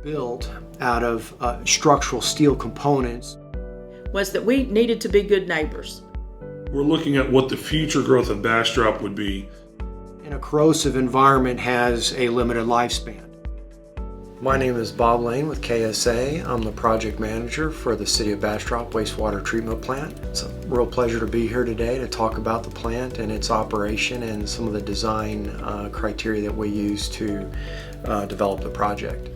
built out of structural steel components was that we needed to be good neighbors. We're looking at what the future growth of Bastrop would be. And a corrosive environment has a limited lifespan. My name is Bob Lane with KSA. I'm the project manager for the City of Bastrop Wastewater Treatment Plant. It's a real pleasure to be here today to talk about the plant and its operation and some of the design criteria that we use to develop the project.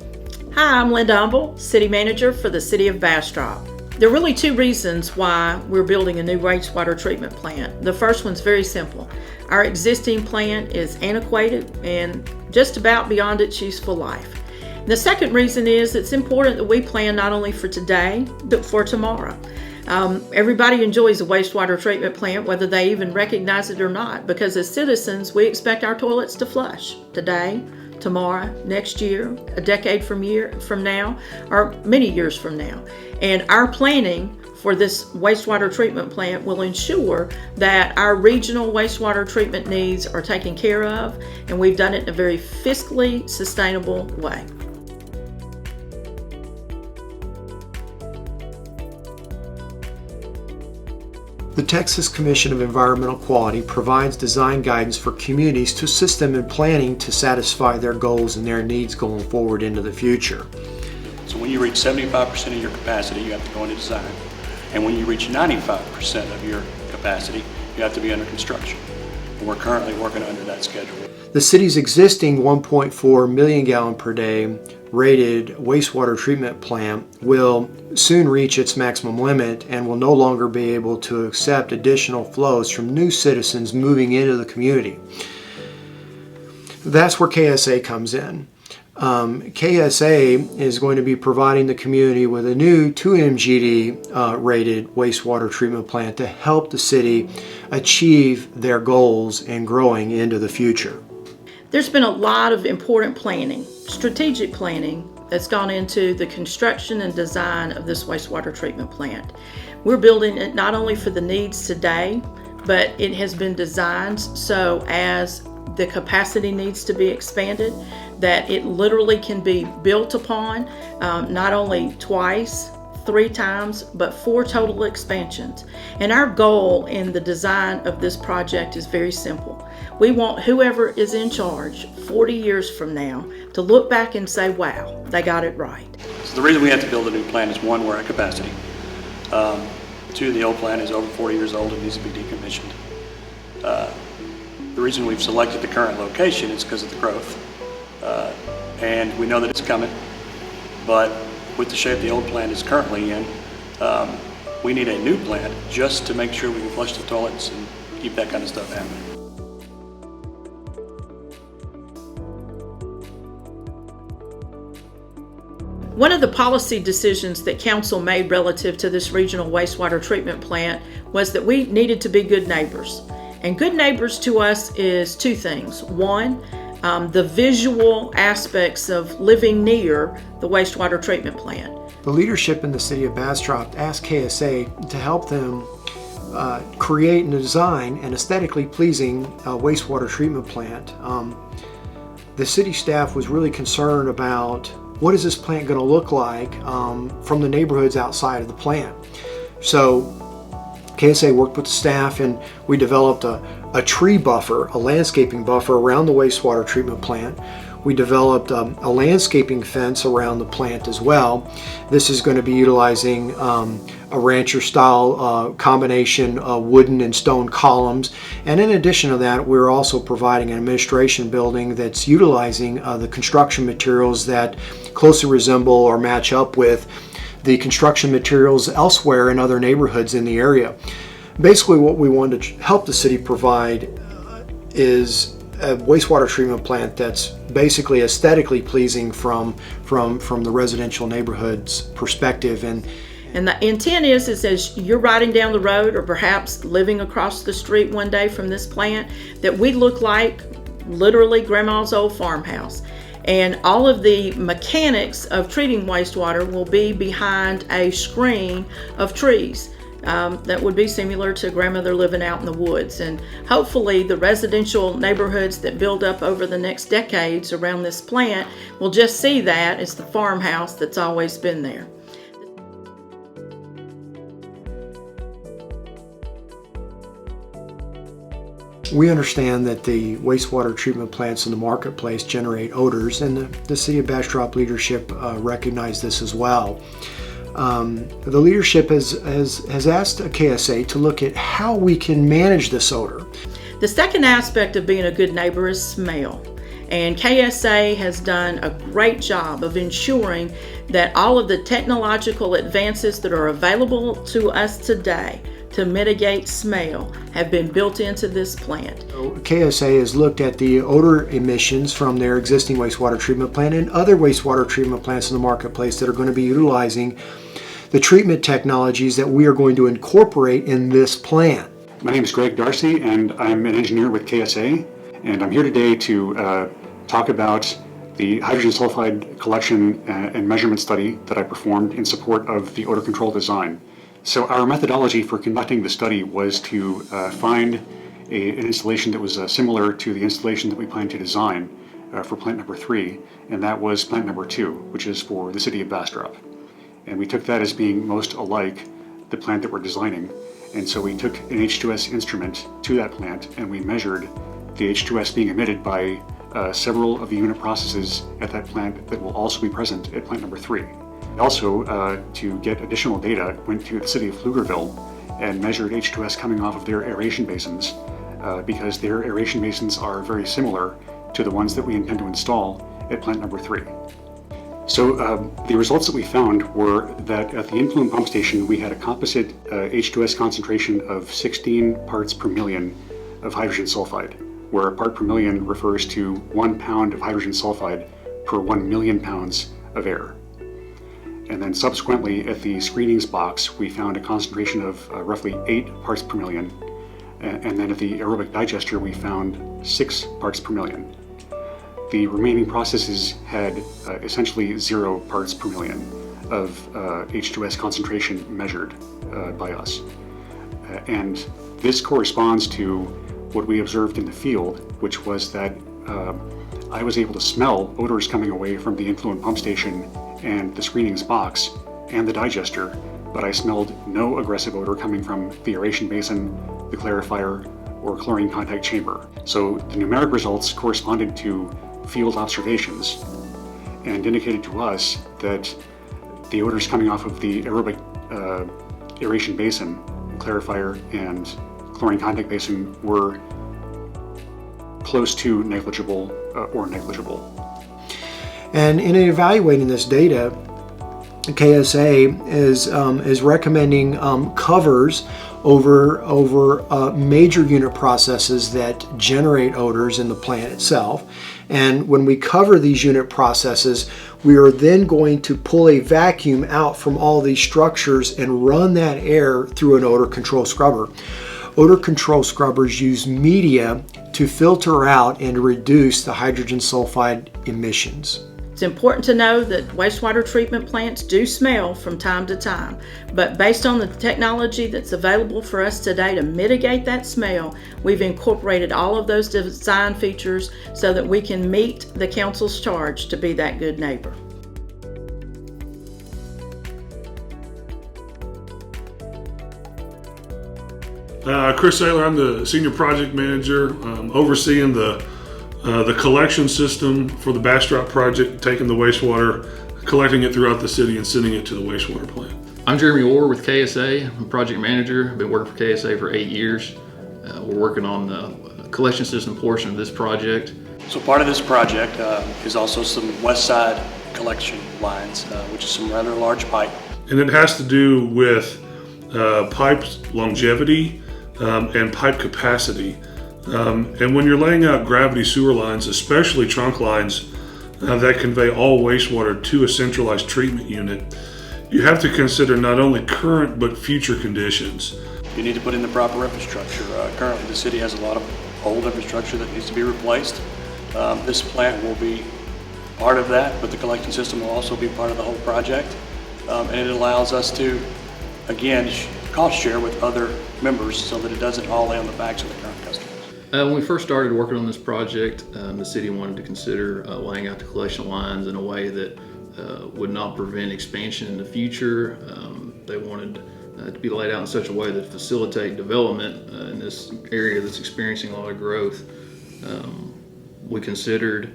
Hi, I'm Linda Humble, City Manager for the City of Bastrop. There are really two reasons why we're building a new wastewater treatment plant. The first one's very simple. Our existing plant is antiquated and just about beyond its useful life. The second reason is it's important that we plan not only for today, but for tomorrow. Everybody enjoys a wastewater treatment plant, whether they even recognize it or not, because as citizens, we expect our toilets to flush today, tomorrow, next year, a decade from now, or many years from now. And our planning for this wastewater treatment plant will ensure that our regional wastewater treatment needs are taken care of, and we've done it in a very fiscally sustainable way. The Texas Commission of Environmental Quality provides design guidance for communities to assist them in planning to satisfy their goals and their needs going forward into the future. So when you reach 75% of your capacity, you have to go into design. And when you reach 95% of your capacity, you have to be under construction. And we're currently working under that schedule. The city's existing 1.4 million gallon per day rated wastewater treatment plant will soon reach its maximum limit and will no longer be able to accept additional flows from new citizens moving into the community. That's where KSA comes in. KSA is going to be providing the community with a new 2 MGD rated wastewater treatment plant to help the city achieve their goals and growing into the future. There's been a lot of important planning, strategic planning, that's gone into the construction and design of this wastewater treatment plant. We're building it not only for the needs today, but it has been designed so as the capacity needs to be expanded, that it literally can be built upon not only twice, 3 times, but 4 total expansions. And our goal in the design of this project is very simple. We want whoever is in charge 40 years from now to look back and say, wow, they got it right. So the reason we have to build a new plant is 1, we're at capacity. 2, the old plant is over 40 years old and needs to be decommissioned. The reason we've selected the current location is because of the growth. And we know that it's coming, but with the shape the old plant is currently in, we need a new plant just to make sure we can flush the toilets and keep that kind of stuff happening. One of the policy decisions that Council made relative to this regional wastewater treatment plant was that we needed to be good neighbors. And good neighbors to us is 2 things. 1, the visual aspects of living near the wastewater treatment plant. The leadership in the City of Bastrop asked KSA to help them create and design an aesthetically pleasing wastewater treatment plant. The city staff was really concerned about what is this plant going to look like from the neighborhoods outside of the plant. So KSA worked with the staff and we developed a tree buffer, a landscaping buffer around the wastewater treatment plant. We developed a landscaping fence around the plant as well. This is going to be utilizing a rancher style combination of wooden and stone columns. And in addition to that, we're also providing an administration building that's utilizing the construction materials that closely resemble or match up with the construction materials elsewhere in other neighborhoods in the area. Basically what we wanted to help the city provide is a wastewater treatment plant that's basically aesthetically pleasing from the residential neighborhood's perspective. And the intent is as you're riding down the road or perhaps living across the street one day from this plant, that we look like literally grandma's old farmhouse. And all of the mechanics of treating wastewater will be behind a screen of trees. that would be similar to grandmother living out in the woods. And hopefully the residential neighborhoods that build up over the next decades around this plant will just see that as the farmhouse that's always been there. We understand that the wastewater treatment plants in the marketplace generate odors, and the City of Bastrop leadership recognize this as well. The leadership has asked KSA to look at how we can manage this odor. The second aspect of being a good neighbor is smell. And KSA has done a great job of ensuring that all of the technological advances that are available to us today to mitigate smell have been built into this plant. KSA has looked at the odor emissions from their existing wastewater treatment plant and other wastewater treatment plants in the marketplace that are going to be utilizing the treatment technologies that we are going to incorporate in this plant. My name is Greg Darcy, and I'm an engineer with KSA, and I'm here today to talk about the hydrogen sulfide collection and measurement study that I performed in support of the odor control design. So our methodology for conducting the study was to find an installation that was similar to the installation that we plan to design for plant number 3, and that was plant number 2, which is for the City of Bastrop. And we took that as being most alike the plant that we're designing. And so we took an H2S instrument to that plant and we measured the H2S being emitted by several of the unit processes at that plant that will also be present at plant number 3. Also, to get additional data, went to the City of Pflugerville and measured H2S coming off of their aeration basins because their aeration basins are very similar to the ones that we intend to install at plant number 3. So the results that we found were that at the influent pump station we had a composite H2S concentration of 16 parts per million of hydrogen sulfide, where a part per million refers to 1 pound of hydrogen sulfide per 1 million pounds of air. And then subsequently at the screenings box we found a concentration of roughly 8 parts per million, and then at the aerobic digester we found 6 parts per million. The remaining processes had essentially 0 parts per million of H2S concentration measured by us. And this corresponds to what we observed in the field, which was that I was able to smell odors coming away from the influent pump station and the screenings box and the digester, but I smelled no aggressive odor coming from the aeration basin, the clarifier, or chlorine contact chamber. So the numeric results corresponded to field observations and indicated to us that the odors coming off of the aerobic aeration basin, clarifier, and chlorine contact basin were close to negligible or negligible. And in evaluating this data, KSA is recommending covers over major unit processes that generate odors in the plant itself. And when we cover these unit processes, we are then going to pull a vacuum out from all these structures and run that air through an odor control scrubber. Odor control scrubbers use media to filter out and reduce the hydrogen sulfide emissions. It's important to know that wastewater treatment plants do smell from time to time, but based on the technology that's available for us today to mitigate that smell, we've incorporated all of those design features so that we can meet the council's charge to be that good neighbor. Chris Saylor, I'm the Senior Project Manager overseeing the collection system for the Bastrop project, taking the wastewater, collecting it throughout the city and sending it to the wastewater plant. I'm Jeremy Orr with KSA. I'm a project manager. I've been working for KSA for 8 years. We're working on the collection system portion of this project. So part of this project is also some west side collection lines, which is some rather large pipe. And it has to do with pipe longevity and pipe capacity. And when you're laying out gravity sewer lines, especially trunk lines that convey all wastewater to a centralized treatment unit, you have to consider not only current but future conditions. You need to put in the proper infrastructure. Currently the city has a lot of old infrastructure that needs to be replaced. This plant will be part of that, but the collection system will also be part of the whole project. And it allows us to, again, cost share with other members so that it doesn't all lay on the backs of the current customers? When we first started working on this project, the city wanted to consider laying out the collection lines in a way that would not prevent expansion in the future. They wanted to be laid out in such a way that facilitate development in this area that's experiencing a lot of growth. We considered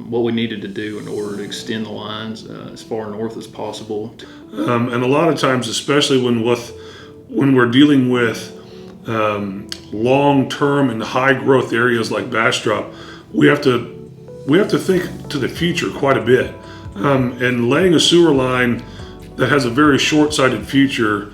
what we needed to do in order to extend the lines as far north as possible. And a lot of times, especially when we're dealing with long-term and high-growth areas like Bastrop, we have to think to the future quite a bit. And laying a sewer line that has a very short-sighted future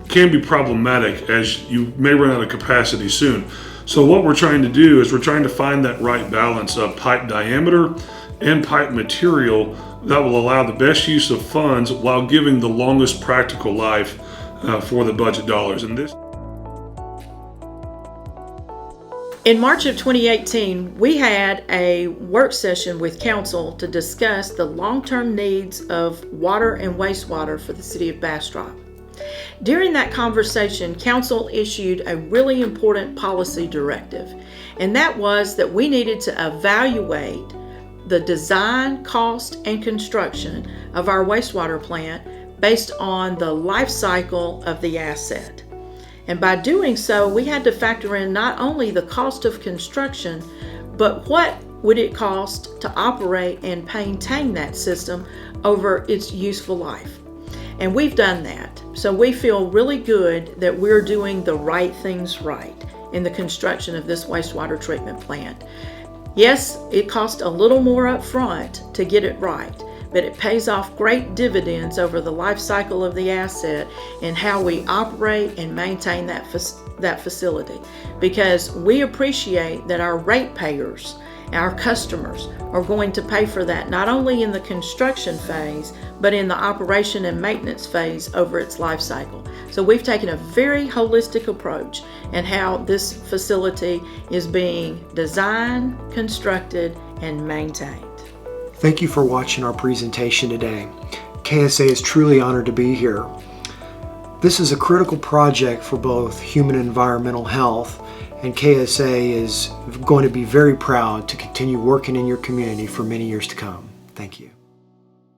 can be problematic, as you may run out of capacity soon. So what we're trying to do is we're trying to find that right balance of pipe diameter and pipe material that will allow the best use of funds while giving the longest practical life for the budget dollars. And this. In March of 2018, we had a work session with council to discuss the long-term needs of water and wastewater for the city of Bastrop. During that conversation, council issued a really important policy directive, and that was that we needed to evaluate the design, cost, and construction of our wastewater plant based on the life cycle of the asset. And by doing so, we had to factor in not only the cost of construction, but what would it cost to operate and maintain that system over its useful life. And we've done that. So we feel really good that we're doing the right things right in the construction of this wastewater treatment plant. Yes, it cost a little more up front to get it right, but it pays off great dividends over the life cycle of the asset and how we operate and maintain that facility. Because we appreciate that our ratepayers, our customers, are going to pay for that not only in the construction phase, but in the operation and maintenance phase over its life cycle. So we've taken a very holistic approach in how this facility is being designed, constructed, and maintained. Thank you for watching our presentation today. KSA is truly honored to be here. This is a critical project for both human and environmental health, and KSA is going to be very proud to continue working in your community for many years to come. Thank you.